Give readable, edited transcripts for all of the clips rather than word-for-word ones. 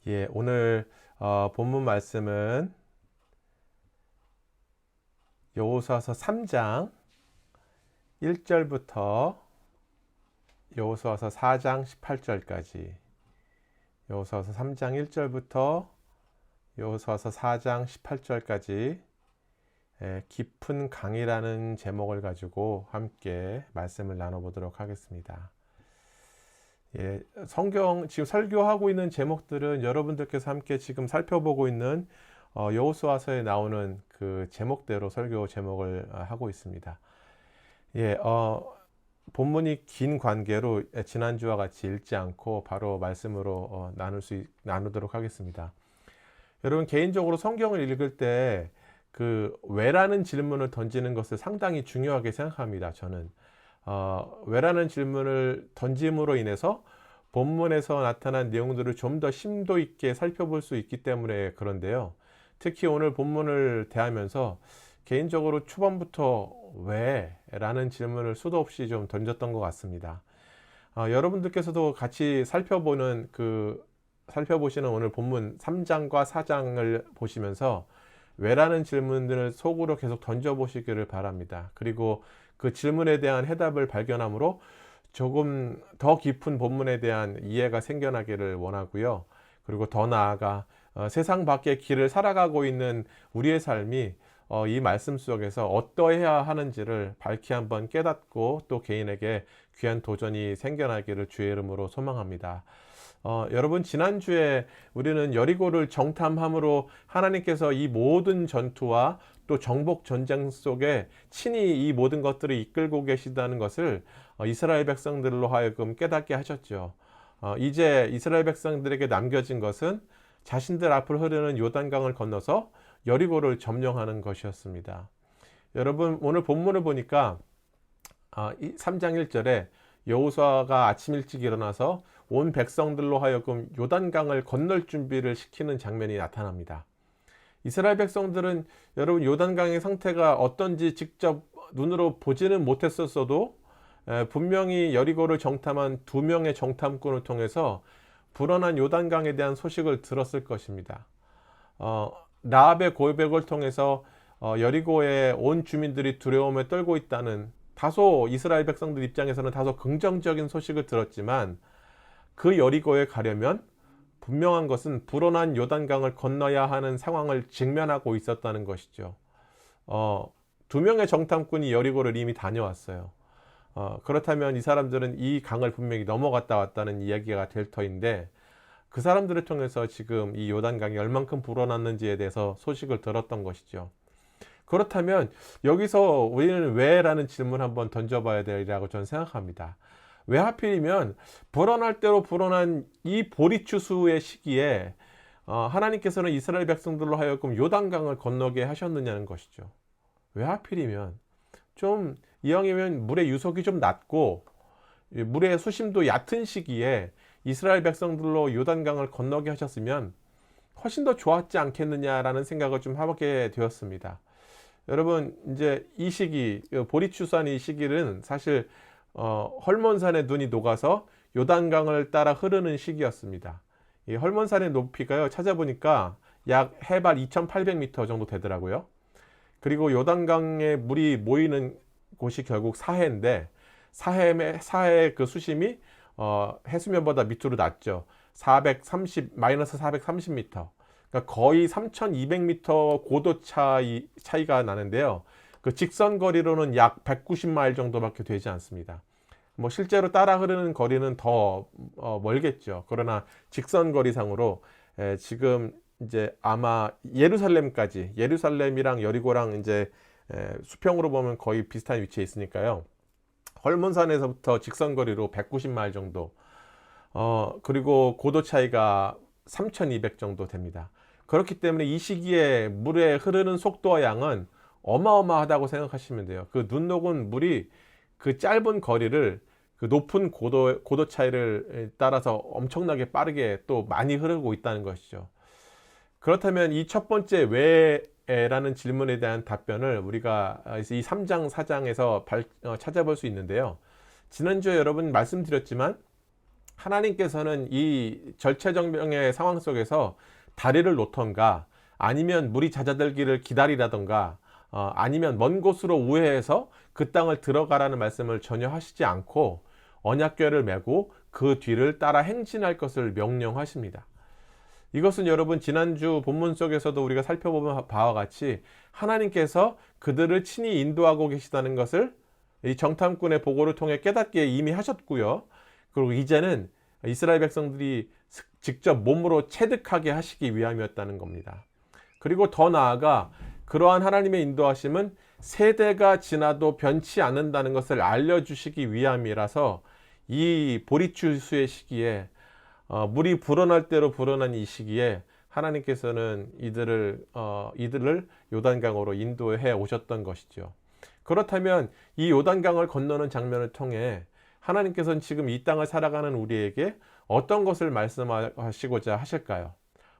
예, 오늘 본문 말씀은 여호수아서 3장 1절부터 여호수아서 4장 18절까지, 여호수아서 3장 1절부터 여호수아서 4장 18절까지 깊은 강이라는 제목을 가지고 함께 말씀을 나눠보도록 하겠습니다. 예, 성경 지금 설교하고 있는 제목들은 여러분들께서 함께 지금 살펴보고 있는 여호수아서에 나오는 그 제목대로 설교 제목을 하고 있습니다. 예, 본문이 긴 관계로 지난주와 같이 읽지 않고 바로 말씀으로 나누도록 하겠습니다. 여러분, 개인적으로 성경을 읽을 때 그 왜라는 질문을 던지는 것을 상당히 중요하게 생각합니다. 저는 왜라는 질문을 던짐으로 인해서 본문에서 나타난 내용들을 좀 더 심도 있게 살펴볼 수 있기 때문에 그런데요. 특히 오늘 본문을 대하면서 개인적으로 초반부터 왜? 라는 질문을 수도 없이 좀 던졌던 것 같습니다. 여러분들께서도 같이 살펴보시는 오늘 본문 3장과 4장을 보시면서 왜라는 질문들을 속으로 계속 던져보시기를 바랍니다. 그리고 그 질문에 대한 해답을 발견함으로 조금 더 깊은 본문에 대한 이해가 생겨나기를 원하고요. 그리고 더 나아가 세상 밖의 길을 살아가고 있는 우리의 삶이 이 말씀 속에서 어떠해야 하는지를 밝히 한번 깨닫고 또 개인에게 귀한 도전이 생겨나기를 주의 이름으로 소망합니다. 여러분, 지난주에 우리는 여리고를 정탐함으로 하나님께서 이 모든 전투와 또 정복 전쟁 속에 친히 이 모든 것들을 이끌고 계시다는 것을 이스라엘 백성들로 하여금 깨닫게 하셨죠. 이제 이스라엘 백성들에게 남겨진 것은 자신들 앞을 흐르는 요단강을 건너서 여리고를 점령하는 것이었습니다. 여러분, 오늘 본문을 보니까 3장 1절에 여호수아가 아침 일찍 일어나서 온 백성들로 하여금 요단강을 건널 준비를 시키는 장면이 나타납니다. 이스라엘 백성들은 여러분 요단강의 상태가 어떤지 직접 눈으로 보지는 못했었어도 분명히 여리고를 정탐한 2명의 정탐꾼을 통해서 불어난 요단강에 대한 소식을 들었을 것입니다. 라합의 고백을 통해서 여리고의 온 주민들이 두려움에 떨고 있다는 다소 이스라엘 백성들 입장에서는 다소 긍정적인 소식을 들었지만 그 여리고에 가려면 분명한 것은 불어난 요단강을 건너야 하는 상황을 직면하고 있었다는 것이죠. 2명의 정탐꾼이 여리고를 이미 다녀왔어요. 그렇다면 이 사람들은 이 강을 분명히 넘어갔다 왔다는 이야기가 될 터인데 그 사람들을 통해서 지금 이 요단강이 얼만큼 불어났는지에 대해서 소식을 들었던 것이죠. 그렇다면 여기서 우리는 왜라는 질문 한번 던져봐야 되리라고 저는 생각합니다. 왜 하필이면 불어날 대로 불어난 이 보리추수의 시기에 하나님께서는 이스라엘 백성들로 하여금 요단강을 건너게 하셨느냐는 것이죠. 왜 하필이면 좀 이왕이면 물의 유속이 좀 낮고 물의 수심도 얕은 시기에 이스라엘 백성들로 요단강을 건너게 하셨으면 훨씬 더 좋았지 않겠느냐라는 생각을 좀 하게 되었습니다. 여러분, 이제 이 시기, 보리추수한 이 시기는 사실 헐몬산의 눈이 녹아서 요단강을 따라 흐르는 시기였습니다. 이 헐몬산의 높이가요, 찾아보니까 약 해발 2,800m 정도 되더라고요. 그리고 요단강에 물이 모이는 곳이 결국 사해인데 사해의 그 수심이 해수면보다 밑으로 낮죠. 마이너스 430m. 그러니까 거의 3,200m 고도 차이가 나는데요. 그 직선 거리로는 약 190마일 정도밖에 되지 않습니다. 뭐 실제로 따라 흐르는 거리는 더 멀겠죠. 그러나 직선 거리상으로 지금 이제 아마 예루살렘이랑 여리고랑 이제 수평으로 보면 거의 비슷한 위치에 있으니까요. 헐몬산에서부터 직선 거리로 190마일 정도. 그리고 고도 차이가 3,200 정도 됩니다. 그렇기 때문에 이 시기에 물에 흐르는 속도와 양은 어마어마하다고 생각하시면 돼요. 그 눈 녹은 물이 그 짧은 거리를 그 높은 고도 차이를 따라서 엄청나게 빠르게 또 많이 흐르고 있다는 것이죠. 그렇다면 이 첫 번째 왜라는 질문에 대한 답변을 우리가 이 3장, 4장에서 찾아볼 수 있는데요. 지난주에 여러분 말씀드렸지만 하나님께서는 이 절체절명의 상황 속에서 다리를 놓던가 아니면 물이 잦아들기를 기다리라던가 아니면 먼 곳으로 우회해서 그 땅을 들어가라는 말씀을 전혀 하시지 않고 언약궤를 메고 그 뒤를 따라 행진할 것을 명령하십니다. 이것은 여러분 지난주 본문 속에서도 우리가 살펴본 바와 같이 하나님께서 그들을 친히 인도하고 계시다는 것을 이 정탐꾼의 보고를 통해 깨닫게 이미 하셨고요. 그리고 이제는 이스라엘 백성들이 직접 몸으로 체득하게 하시기 위함이었다는 겁니다. 그리고 더 나아가 그러한 하나님의 인도하심은 세대가 지나도 변치 않는다는 것을 알려주시기 위함이라서 이 보리추수의 시기에 물이 불어날 대로 불어난 이 시기에 하나님께서는 이들을 요단강으로 인도해 오셨던 것이죠. 그렇다면 이 요단강을 건너는 장면을 통해 하나님께서는 지금 이 땅을 살아가는 우리에게 어떤 것을 말씀하시고자 하실까요?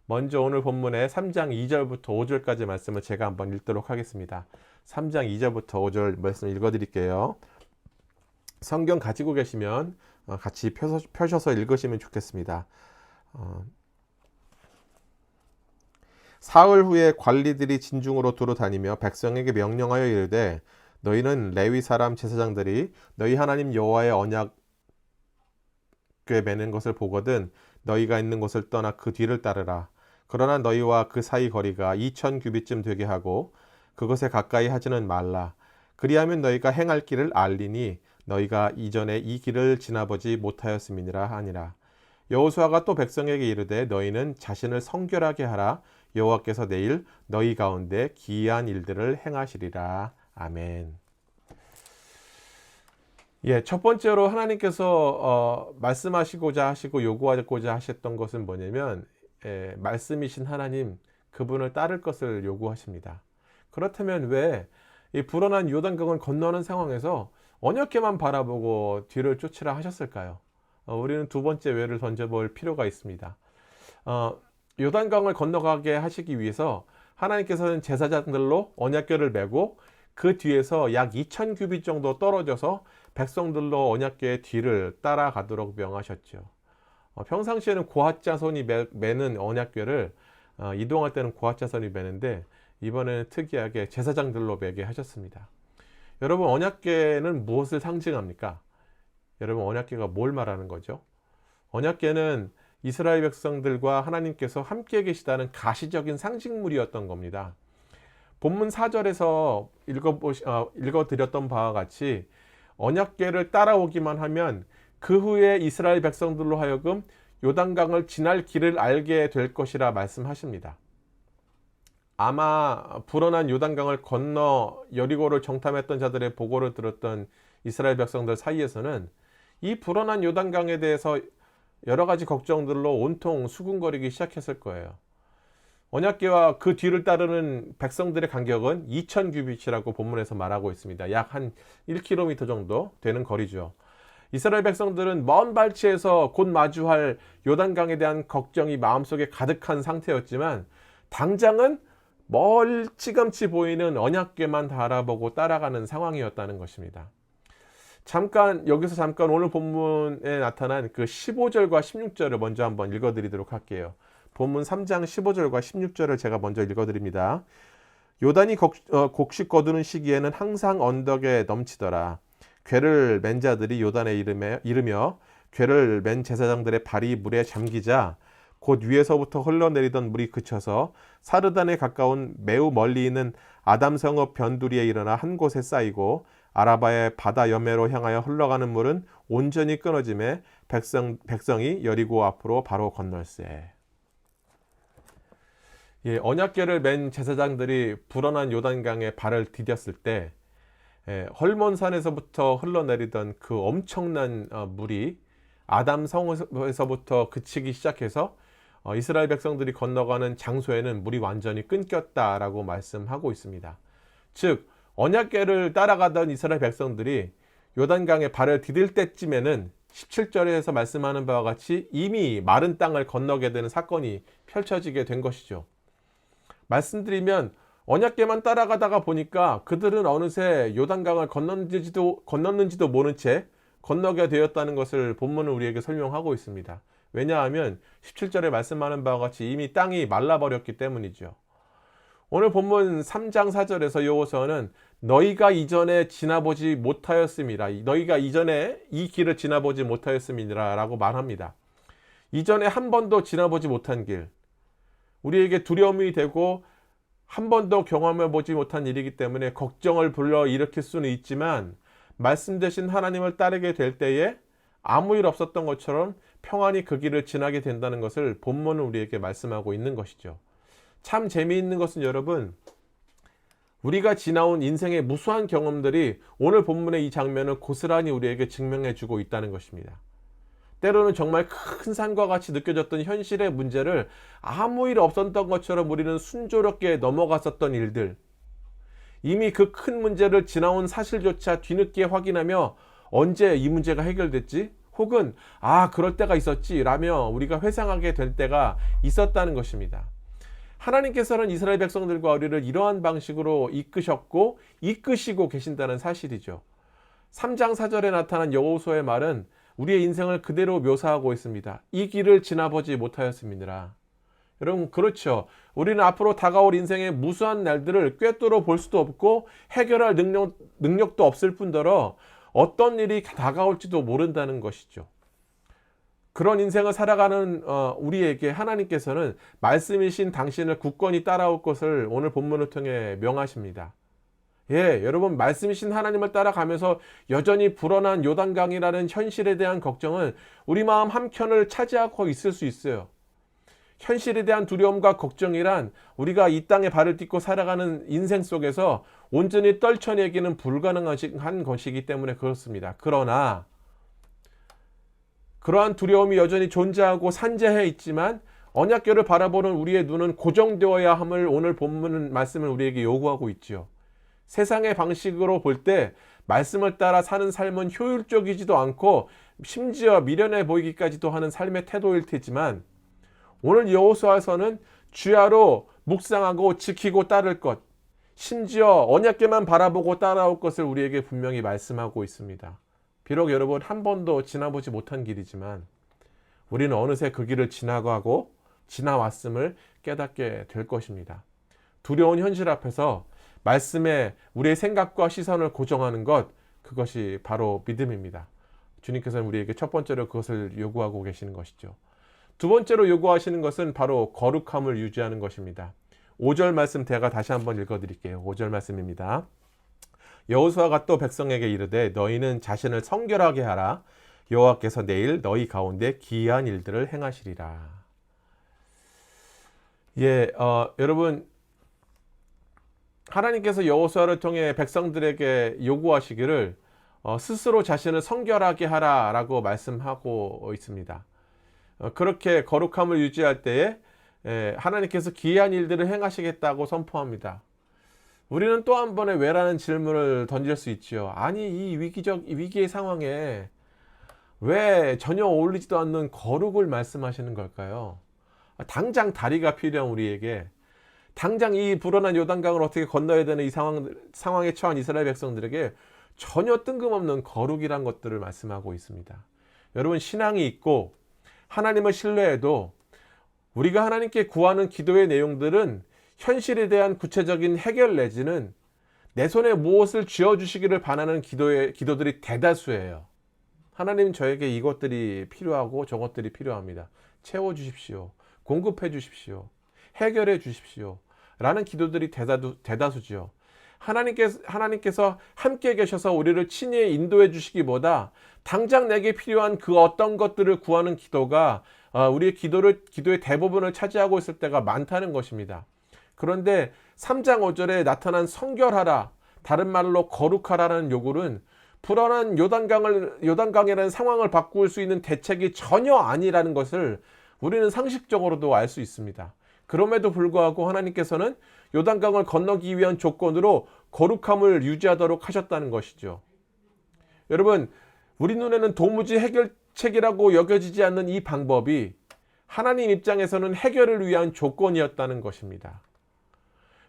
먼저 오늘 본문의 3장 2절부터 5절까지 말씀을 제가 한번 읽도록 하겠습니다. 3장 2절부터 5절 말씀 읽어드릴게요. 성경 가지고 계시면 같이 펴셔서 읽으시면 좋겠습니다. 사흘 후에 관리들이 진중으로 두루 다니며 백성에게 명령하여 이르되 너희는 레위 사람 제사장들이 너희 하나님 여호와의 언약궤 매는 것을 보거든 너희가 있는 곳을 떠나 그 뒤를 따르라. 그러나 너희와 그 사이 거리가 2000 규빗쯤 되게 하고 그것에 가까이 하지는 말라. 그리하면 너희가 행할 길을 알리니 너희가 이전에 이 길을 지나보지 못하였음이니라 하니라. 여호수아가 또 백성에게 이르되 너희는 자신을 성결하게 하라. 여호와께서 내일 너희 가운데 기이한 일들을 행하시리라. 아멘. 첫 번째로 하나님께서 말씀하시고자 하시고 요구하고자 하셨던 것은 뭐냐면 말씀이신 하나님 그분을 따를 것을 요구하십니다. 그렇다면 왜 이 불어난 요단강을 건너는 상황에서 언약궤만 바라보고 뒤를 쫓으라 하셨을까요? 우리는 두 번째 외를 던져볼 필요가 있습니다. 요단강을 건너가게 하시기 위해서 하나님께서는 제사장들로 언약궤를 메고 그 뒤에서 약 2000 규빗 정도 떨어져서 백성들로 언약궤의 뒤를 따라가도록 명하셨죠. 평상시에는 고핫자손이 매는 언약궤를 이동할 때는 고핫자손이 매는데 이번에는 특이하게 제사장들로 매게 하셨습니다. 여러분 언약궤는 무엇을 상징합니까? 여러분 언약궤가 뭘 말하는 거죠? 언약궤는 이스라엘 백성들과 하나님께서 함께 계시다는 가시적인 상징물이었던 겁니다. 본문 4절에서 읽어드렸던 바와 같이 언약궤를 따라오기만 하면 그 후에 이스라엘 백성들로 하여금 요단강을 지날 길을 알게 될 것이라 말씀하십니다. 아마 불어난 요단강을 건너 여리고를 정탐했던 자들의 보고를 들었던 이스라엘 백성들 사이에서는 이 불어난 요단강에 대해서 여러 가지 걱정들로 온통 수군거리기 시작했을 거예요. 언약궤와 그 뒤를 따르는 백성들의 간격은 2000 규빗이라고 본문에서 말하고 있습니다. 약 한 1km 정도 되는 거리죠. 이스라엘 백성들은 먼 발치에서 곧 마주할 요단강에 대한 걱정이 마음속에 가득한 상태였지만 당장은 멀찌감치 보이는 언약궤만 바라보고 따라가는 상황이었다는 것입니다. 여기서 잠깐 오늘 본문에 나타난 그 15절과 16절을 먼저 한번 읽어드리도록 할게요. 본문 3장 15절과 16절을 제가 먼저 읽어드립니다. 요단이 곡식 거두는 시기에는 항상 언덕에 넘치더라. 궤를 맨 자들이 요단에 이르며 궤를 맨 제사장들의 발이 물에 잠기자 곧 위에서부터 흘러내리던 물이 그쳐서 사르단에 가까운 매우 멀리 있는 아담성읍 변두리에 일어나 한 곳에 쌓이고 아라바의 바다 여매로 향하여 흘러가는 물은 온전히 끊어짐에 백성이 여리고 앞으로 바로 건널세. 언약궤를 맨 제사장들이 불어난 요단강에 발을 디뎠을 때 헐몬산에서부터 흘러내리던 그 엄청난 물이 아담성에서부터 그치기 시작해서 이스라엘 백성들이 건너가는 장소에는 물이 완전히 끊겼다라고 말씀하고 있습니다. 즉 언약궤를 따라가던 이스라엘 백성들이 요단강에 발을 디딜 때쯤에는 17절에서 말씀하는 바와 같이 이미 마른 땅을 건너게 되는 사건이 펼쳐지게 된 것이죠. 말씀드리면 언약궤만 따라가다가 보니까 그들은 어느새 요단강을 건넜는지도 모른 채 건너게 되었다는 것을 본문은 우리에게 설명하고 있습니다. 왜냐하면 17절에 말씀하는 바와 같이 이미 땅이 말라버렸기 때문이죠. 오늘 본문 3장 4절에서 여호수아는 너희가 이전에 지나보지 못하였음이라, 너희가 이전에 이 길을 지나보지 못하였음이라 라고 말합니다. 이전에 한 번도 지나보지 못한 길, 우리에게 두려움이 되고 한 번도 경험해 보지 못한 일이기 때문에 걱정을 불러일으킬 수는 있지만 말씀 대신 하나님을 따르게 될 때에 아무 일 없었던 것처럼 평안히 그 길을 지나게 된다는 것을 본문은 우리에게 말씀하고 있는 것이죠. 참 재미있는 것은 여러분, 우리가 지나온 인생의 무수한 경험들이 오늘 본문의 이 장면을 고스란히 우리에게 증명해 주고 있다는 것입니다. 때로는 정말 큰 산과 같이 느껴졌던 현실의 문제를 아무 일 없었던 것처럼 우리는 순조롭게 넘어갔었던 일들, 이미 그 큰 문제를 지나온 사실조차 뒤늦게 확인하며 언제 이 문제가 해결됐지? 혹은 그럴 때가 있었지 라며 우리가 회상하게 될 때가 있었다는 것입니다. 하나님께서는 이스라엘 백성들과 우리를 이러한 방식으로 이끄셨고 이끄시고 계신다는 사실이죠. 3장 4절에 나타난 여호수아의 말은 우리의 인생을 그대로 묘사하고 있습니다. 이 길을 지나보지 못하였음이니라. 여러분, 그렇죠. 우리는 앞으로 다가올 인생의 무수한 날들을 꿰뚫어 볼 수도 없고 해결할 능력도 없을 뿐더러 어떤 일이 다가올지도 모른다는 것이죠. 그런 인생을 살아가는 우리에게 하나님께서는 말씀이신 당신을 굳건히 따라올 것을 오늘 본문을 통해 명하십니다. 여러분, 말씀이신 하나님을 따라가면서 여전히 불어난 요단강이라는 현실에 대한 걱정은 우리 마음 한켠을 차지하고 있을 수 있어요. 현실에 대한 두려움과 걱정이란 우리가 이 땅에 발을 딛고 살아가는 인생 속에서 온전히 떨쳐내기는 불가능한 것이기 때문에 그렇습니다. 그러나 그러한 두려움이 여전히 존재하고 산재해 있지만 언약궤를 바라보는 우리의 눈은 고정되어야 함을 오늘 본문 말씀을 우리에게 요구하고 있지요. 세상의 방식으로 볼 때 말씀을 따라 사는 삶은 효율적이지도 않고 심지어 미련해 보이기까지도 하는 삶의 태도일 테지만 오늘 여호수아서는 주야로 묵상하고 지키고 따를 것, 심지어 언약궤만 바라보고 따라올 것을 우리에게 분명히 말씀하고 있습니다. 비록 여러분 한 번도 지나보지 못한 길이지만 우리는 어느새 그 길을 지나가고 지나왔음을 깨닫게 될 것입니다. 두려운 현실 앞에서 말씀에 우리의 생각과 시선을 고정하는 것, 그것이 바로 믿음입니다. 주님께서는 우리에게 첫 번째로 그것을 요구하고 계시는 것이죠. 두 번째로 요구하시는 것은 바로 거룩함을 유지하는 것입니다. 5절 말씀 제가 다시 한번 읽어드릴게요. 5절 말씀입니다. 여호수아가 또 백성에게 이르되 너희는 자신을 성결하게 하라. 여호와께서 내일 너희 가운데 기이한 일들을 행하시리라. 여러분, 하나님께서 여호수아를 통해 백성들에게 요구하시기를 스스로 자신을 성결하게 하라라고 말씀하고 있습니다. 그렇게 거룩함을 유지할 때에 하나님께서 기이한 일들을 행하시겠다고 선포합니다. 우리는 또 한 번의 왜라는 질문을 던질 수 있죠. 아니, 이 위기의 상황에 왜 전혀 어울리지도 않는 거룩을 말씀하시는 걸까요? 당장 다리가 필요한 우리에게, 당장 이 불어난 요단강을 어떻게 건너야 되는 이 상황에 처한 이스라엘 백성들에게 전혀 뜬금없는 거룩이란 것들을 말씀하고 있습니다. 여러분, 신앙이 있고 하나님을 신뢰해도 우리가 하나님께 구하는 기도의 내용들은 현실에 대한 구체적인 해결 내지는 내 손에 무엇을 쥐어주시기를 바라는 기도들이 대다수예요. 하나님, 저에게 이것들이 필요하고 저것들이 필요합니다. 채워주십시오. 공급해 주십시오. 해결해 주십시오. 라는 기도들이 대다수지요. 하나님께서 함께 계셔서 우리를 친히 인도해 주시기보다 당장 내게 필요한 그 어떤 것들을 구하는 기도가 우리의 기도의 대부분을 차지하고 있을 때가 많다는 것입니다. 그런데 3장 5절에 나타난 성결하라, 다른 말로 거룩하라는 요구는 불어난 요단강이라는 상황을 바꿀 수 있는 대책이 전혀 아니라는 것을 우리는 상식적으로도 알 수 있습니다. 그럼에도 불구하고 하나님께서는 요단강을 건너기 위한 조건으로 거룩함을 유지하도록 하셨다는 것이죠. 여러분, 우리 눈에는 도무지 해결책이라고 여겨지지 않는 이 방법이 하나님 입장에서는 해결을 위한 조건이었다는 것입니다.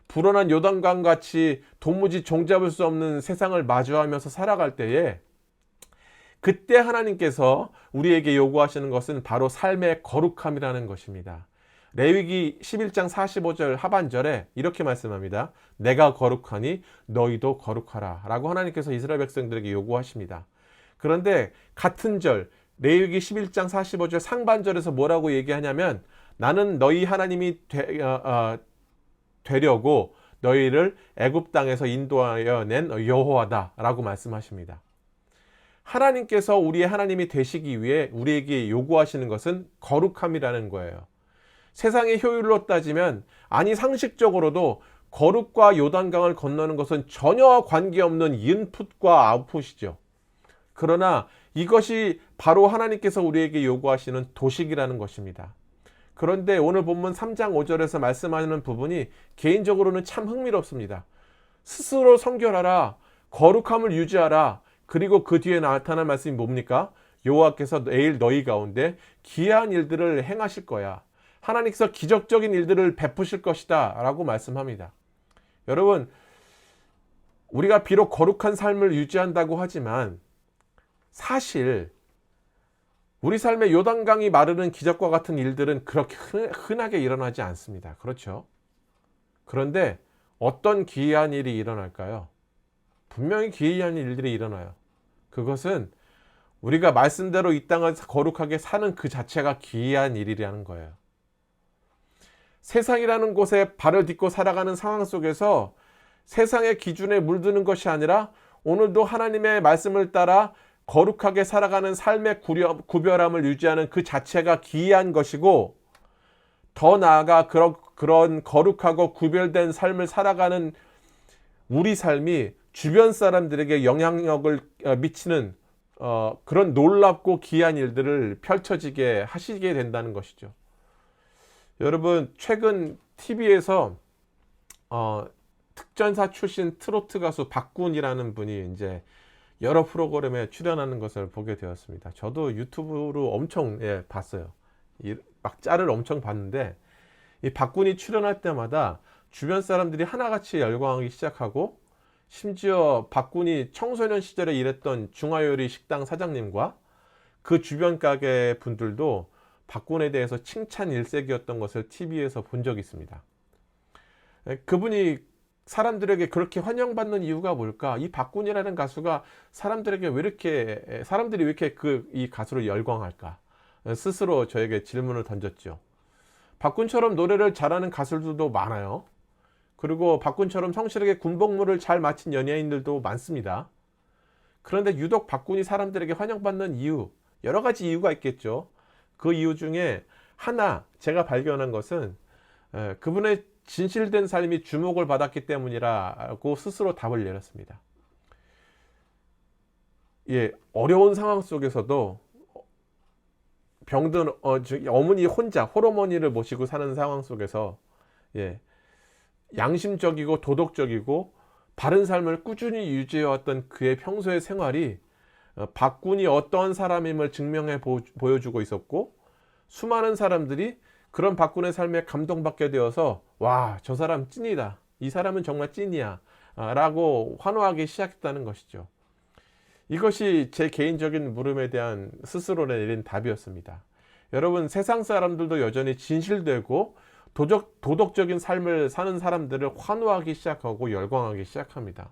불어난 요단강 같이 도무지 종잡을 수 없는 세상을 마주하면서 살아갈 때에 그때 하나님께서 우리에게 요구하시는 것은 바로 삶의 거룩함이라는 것입니다. 레위기 11장 45절 하반절에 이렇게 말씀합니다. 내가 거룩하니 너희도 거룩하라 라고 하나님께서 이스라엘 백성들에게 요구하십니다. 그런데 같은 절 레위기 11장 45절 상반절에서 뭐라고 얘기하냐면 나는 너희 하나님이 되려고 너희를 애굽 땅에서 인도하여 낸 여호와다 라고 말씀하십니다. 하나님께서 우리의 하나님이 되시기 위해 우리에게 요구하시는 것은 거룩함이라는 거예요. 세상의 효율로 따지면 아니 상식적으로도 거룩과 요단강을 건너는 것은 전혀 관계없는 인풋과 아웃풋이죠. 그러나 이것이 바로 하나님께서 우리에게 요구하시는 도식이라는 것입니다. 그런데 오늘 본문 3장 5절에서 말씀하는 부분이 개인적으로는 참 흥미롭습니다. 스스로 성결하라, 거룩함을 유지하라. 그리고 그 뒤에 나타난 말씀이 뭡니까? 여호와께서 내일 너희 가운데 기이한 일들을 행하실 거야. 하나님께서 기적적인 일들을 베푸실 것이다 라고 말씀합니다. 여러분, 우리가 비록 거룩한 삶을 유지한다고 하지만 사실 우리 삶의 요단강이 마르는 기적과 같은 일들은 그렇게 흔하게 일어나지 않습니다. 그렇죠? 그런데 어떤 기이한 일이 일어날까요? 분명히 기이한 일들이 일어나요. 그것은 우리가 말씀대로 이 땅을 거룩하게 사는 그 자체가 기이한 일이라는 거예요. 세상이라는 곳에 발을 딛고 살아가는 상황 속에서 세상의 기준에 물드는 것이 아니라 오늘도 하나님의 말씀을 따라 거룩하게 살아가는 삶의 구별함을 유지하는 그 자체가 기이한 것이고, 더 나아가 그런 거룩하고 구별된 삶을 살아가는 우리 삶이 주변 사람들에게 영향력을 미치는 그런 놀랍고 기이한 일들을 펼쳐지게 하시게 된다는 것이죠. 여러분, 최근 TV에서 특전사 출신 트로트 가수 박군이라는 분이 이제 여러 프로그램에 출연하는 것을 보게 되었습니다. 저도 유튜브로 엄청 봤어요. 막 짤을 엄청 봤는데 이 박군이 출연할 때마다 주변 사람들이 하나같이 열광하기 시작하고, 심지어 박군이 청소년 시절에 일했던 중화요리 식당 사장님과 그 주변 가게 분들도 박군에 대해서 칭찬 일색이었던 것을 TV에서 본 적이 있습니다. 그분이 사람들에게 그렇게 환영받는 이유가 뭘까? 이 박군이라는 가수가 사람들이 왜 이렇게 이 가수를 열광할까? 스스로 저에게 질문을 던졌죠. 박군처럼 노래를 잘하는 가수들도 많아요. 그리고 박군처럼 성실하게 군복무를 잘 마친 연예인들도 많습니다. 그런데 유독 박군이 사람들에게 환영받는 이유, 여러 가지 이유가 있겠죠. 그 이유 중에 하나 제가 발견한 것은 그분의 진실된 삶이 주목을 받았기 때문이라고 스스로 답을 내렸습니다. 어려운 상황 속에서도 병든 어머니 혼자 홀어머니를 모시고 사는 상황 속에서 양심적이고 도덕적이고 바른 삶을 꾸준히 유지해왔던 그의 평소의 생활이 박군이 어떠한 사람임을 증명해 보여주고 있었고, 수많은 사람들이 그런 박군의 삶에 감동받게 되어서 와, 저 사람 찐이다, 이 사람은 정말 찐이야 라고 환호하기 시작했다는 것이죠. 이것이 제 개인적인 물음에 대한 스스로 내린 답이었습니다. 여러분, 세상 사람들도 여전히 진실되고 도덕적인 삶을 사는 사람들을 환호하기 시작하고 열광하기 시작합니다.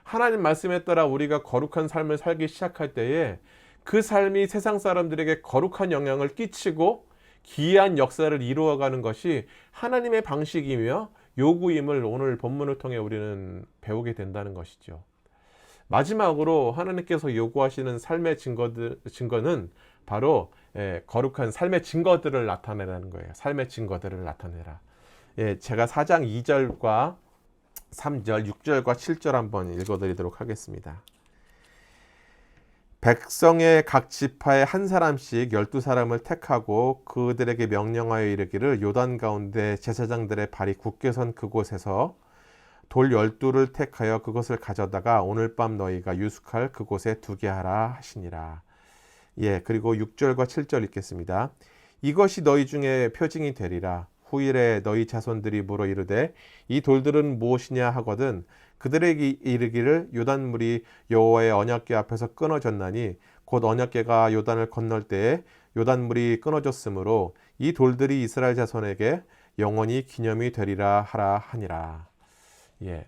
하나님 말씀에 따라 우리가 거룩한 삶을 살기 시작할 때에 그 삶이 세상 사람들에게 거룩한 영향을 끼치고 기이한 역사를 이루어가는 것이 하나님의 방식이며 요구임을 오늘 본문을 통해 우리는 배우게 된다는 것이죠. 마지막으로 하나님께서 요구하시는 삶의 증거는 바로 거룩한 삶의 증거들을 나타내라는 거예요. 삶의 증거들을 나타내라. 제가 4장 2절과 3절, 6절과 7절 한번 읽어드리도록 하겠습니다. 백성의 각 지파에 한 사람씩 12사람을 택하고 그들에게 명령하여 이르기를 요단 가운데 제사장들의 발이 굳게 선 그곳에서 돌 12를 택하여 그것을 가져다가 오늘 밤 너희가 유숙할 그곳에 두게 하라 하시니라. 그리고 6절과 7절 읽겠습니다. 이것이 너희 중에 표징이 되리라. 후일에 너희 자손들이 물어 이르되 이 돌들은 무엇이냐 하거든 그들에게 이르기를 요단물이 여호와의 언약궤 앞에서 끊어졌나니 곧 언약궤가 요단을 건널 때에 요단물이 끊어졌으므로 이 돌들이 이스라엘 자손에게 영원히 기념이 되리라 하라 하니라. 예.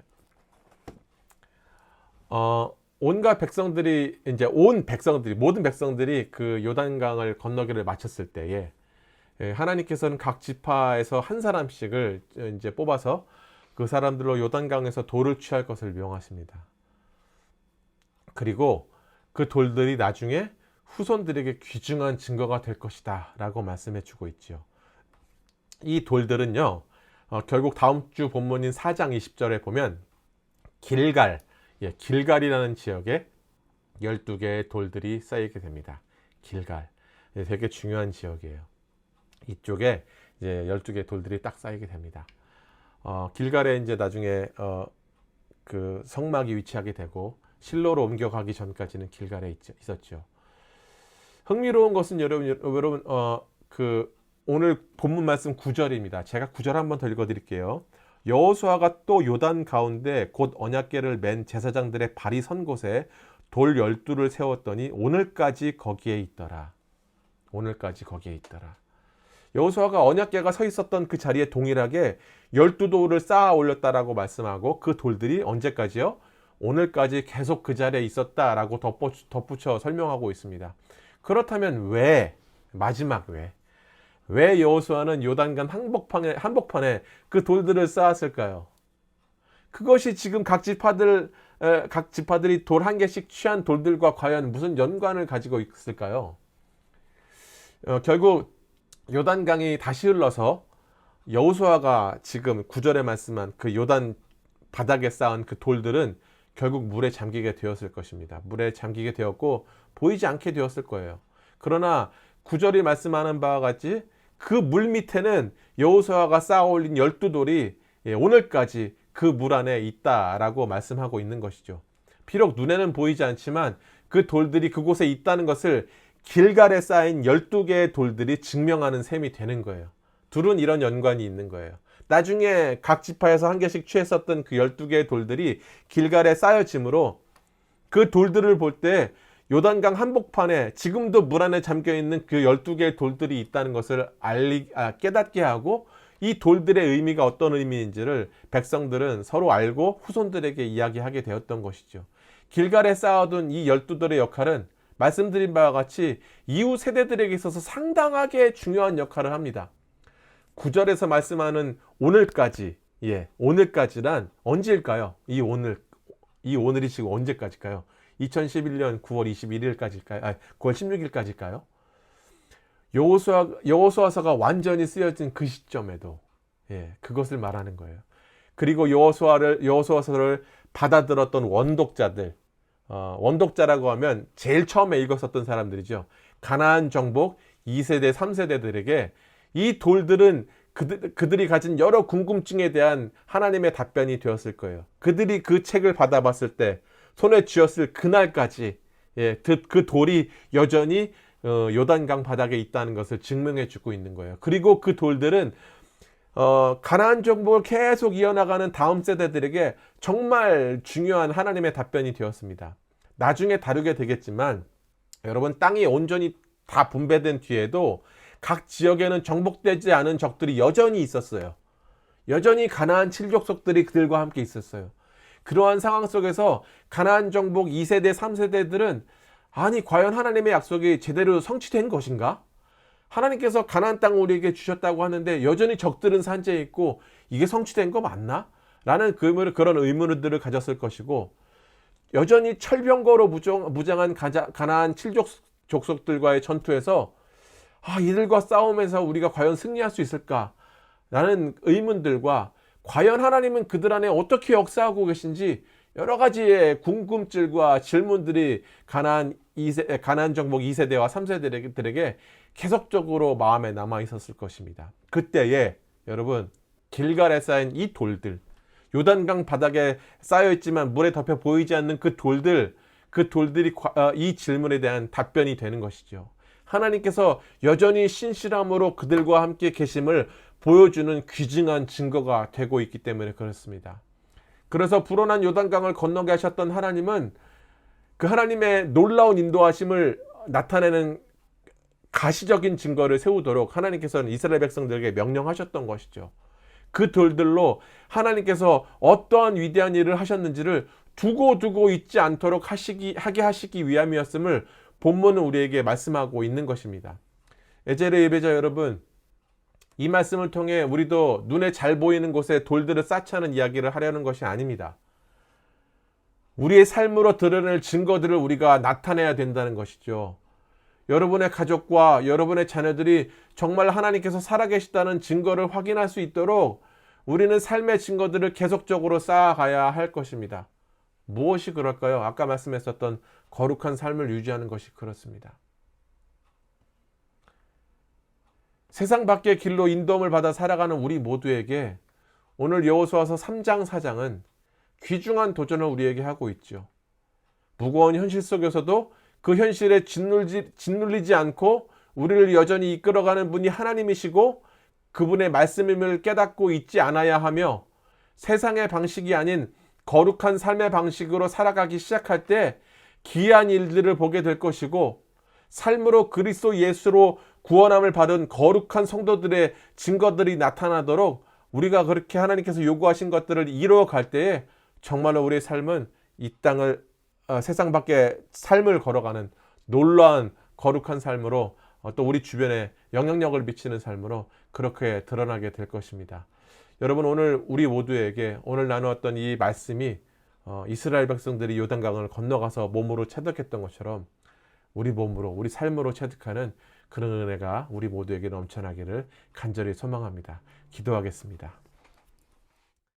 온갖 백성들이 이제 모든 백성들이 그 요단강을 건너기를 마쳤을 때에 하나님께서는 각 지파에서 한 사람씩을 이제 뽑아서 그 사람들로 요단강에서 돌을 취할 것을 명하십니다. 그리고 그 돌들이 나중에 후손들에게 귀중한 증거가 될 것이다 라고 말씀해 주고 있지요. 이 돌들은요, 결국 다음 주 본문인 4장 20절에 보면 길갈이라는 지역에 12개의 돌들이 쌓이게 됩니다. 길갈. 되게 중요한 지역이에요. 이쪽에 이제 12개의 돌들이 딱 쌓이게 됩니다. 길갈에 이제 나중에 그 성막이 위치하게 되고 실로로 옮겨가기 전까지는 길갈에 있었죠. 흥미로운 것은 여러분 그 오늘 본문 말씀 9절입니다. 제가 9절 한번 더 읽어드릴게요. 여호수아가 또 요단 가운데 곧 언약궤를 맨 제사장들의 발이 선 곳에 돌 12를 세웠더니 오늘까지 거기에 있더라. 오늘까지 거기에 있더라. 여호수아가 언약궤가 서 있었던 그 자리에 동일하게 12돌을 쌓아 올렸다라고 말씀하고 그 돌들이 언제까지요? 오늘까지 계속 그 자리에 있었다라고 덧붙여 설명하고 있습니다. 그렇다면 왜 여호수아는 요단강 한복판에 그 돌들을 쌓았을까요? 그것이 지금 각 지파들이 돌 한 개씩 취한 돌들과 과연 무슨 연관을 가지고 있을까요? 결국 요단강이 다시 흘러서 여호수아가 지금 9절에 말씀한 그 요단 바닥에 쌓은 그 돌들은 결국 물에 잠기게 되었을 것입니다. 물에 잠기게 되었고 보이지 않게 되었을 거예요. 그러나 9절이 말씀하는 바와 같이 그 물 밑에는 여호수아가 쌓아 올린 12돌이 오늘까지 그 물 안에 있다라고 말씀하고 있는 것이죠. 비록 눈에는 보이지 않지만 그 돌들이 그곳에 있다는 것을 길갈에 쌓인 12개의 돌들이 증명하는 셈이 되는 거예요. 둘은 이런 연관이 있는 거예요. 나중에 각 지파에서 한 개씩 취했었던 그 12개의 돌들이 길갈에 쌓여지므로 그 돌들을 볼 때 요단강 한복판에 지금도 물 안에 잠겨있는 그 12개의 돌들이 있다는 것을 깨닫게 하고 이 돌들의 의미가 어떤 의미인지를 백성들은 서로 알고 후손들에게 이야기하게 되었던 것이죠. 길갈에 쌓아둔 이 12돌의 역할은 말씀드린 바와 같이 이후 세대들에게 있어서 상당하게 중요한 역할을 합니다. 9절에서 말씀하는 오늘까지, 오늘까지란 언제일까요? 이 오늘이 지금 언제까지일까요? 2011년 9월 21일까지일까요? 9월 16일까지일까요? 여호수아서가 완전히 쓰여진 그 시점에도 그것을 말하는 거예요. 그리고 여호수아서를 받아들었던 원독자들, 원독자라고 하면 제일 처음에 읽었었던 사람들이죠. 가나안 정복 2세대, 3세대들에게 이 돌들은 그들이 가진 여러 궁금증에 대한 하나님의 답변이 되었을 거예요. 그들이 그 책을 받아봤을 때 손에 쥐었을 그날까지 그 돌이 여전히 요단강 바닥에 있다는 것을 증명해 주고 있는 거예요. 그리고 그 돌들은 가나안 정복을 계속 이어나가는 다음 세대들에게 정말 중요한 하나님의 답변이 되었습니다. 나중에 다루게 되겠지만 여러분, 땅이 온전히 다 분배된 뒤에도 각 지역에는 정복되지 않은 적들이 여전히 있었어요. 여전히 가나안 7족속들이 그들과 함께 있었어요. 그러한 상황 속에서 가나안 정복 2세대, 3세대들은 아니 과연 하나님의 약속이 제대로 성취된 것인가? 하나님께서 가나안 땅 우리에게 주셨다고 하는데 여전히 적들은 산재해 있고 이게 성취된 거 맞나? 라는 그런 의문들을 가졌을 것이고, 여전히 철병거로 무장한 가나안 7족속들과의 전투에서 이들과 싸우면서 우리가 과연 승리할 수 있을까? 라는 의문들과 과연 하나님은 그들 안에 어떻게 역사하고 계신지 여러 가지의 궁금증과 질문들이 가나안 정복 2세대와 3세대들에게 계속적으로 마음에 남아 있었을 것입니다. 그때에 여러분, 길갈에 쌓인 이 돌들, 요단강 바닥에 쌓여있지만 물에 덮여 보이지 않는 그 돌들이 이 질문에 대한 답변이 되는 것이죠. 하나님께서 여전히 신실함으로 그들과 함께 계심을 보여주는 귀중한 증거가 되고 있기 때문에 그렇습니다. 그래서 불어난 요단강을 건너게 하셨던 하나님은 그 하나님의 놀라운 인도하심을 나타내는 가시적인 증거를 세우도록 하나님께서는 이스라엘 백성들에게 명령하셨던 것이죠. 그 돌들로 하나님께서 어떠한 위대한 일을 하셨는지를 두고 있지 않도록 하게 하시기 위함이었음을 본문은 우리에게 말씀하고 있는 것입니다. 에제르 예배자 여러분, 이 말씀을 통해 우리도 눈에 잘 보이는 곳에 돌들을 쌓자는 이야기를 하려는 것이 아닙니다. 우리의 삶으로 드러낼 증거들을 우리가 나타내야 된다는 것이죠. 여러분의 가족과 여러분의 자녀들이 정말 하나님께서 살아계시다는 증거를 확인할 수 있도록 우리는 삶의 증거들을 계속적으로 쌓아가야 할 것입니다. 무엇이 그럴까요? 아까 말씀했었던 거룩한 삶을 유지하는 것이 그렇습니다. 세상 밖의 길로 인도함을 받아 살아가는 우리 모두에게 오늘 여호수아서 3장 4장은 귀중한 도전을 우리에게 하고 있죠. 무거운 현실 속에서도 그 현실에 짓눌리지 않고 우리를 여전히 이끌어가는 분이 하나님이시고 그분의 말씀임을 깨닫고 있지 않아야 하며 세상의 방식이 아닌 거룩한 삶의 방식으로 살아가기 시작할 때 기이한 일들을 보게 될 것이고 삶으로 그리스도 예수로 구원함을 받은 거룩한 성도들의 증거들이 나타나도록 우리가 그렇게 하나님께서 요구하신 것들을 이루어갈 때에 정말로 우리의 삶은 이 땅을 세상 밖의 삶을 걸어가는 놀라운 거룩한 삶으로 또 우리 주변에 영향력을 미치는 삶으로 그렇게 드러나게 될 것입니다. 여러분, 오늘 우리 모두에게 오늘 나누었던 이 말씀이 이스라엘 백성들이 요단강을 건너가서 몸으로 체득했던 것처럼 우리 몸으로 우리 삶으로 체득하는 그런 은혜가 우리 모두에게 넘쳐나기를 간절히 소망합니다. 기도하겠습니다.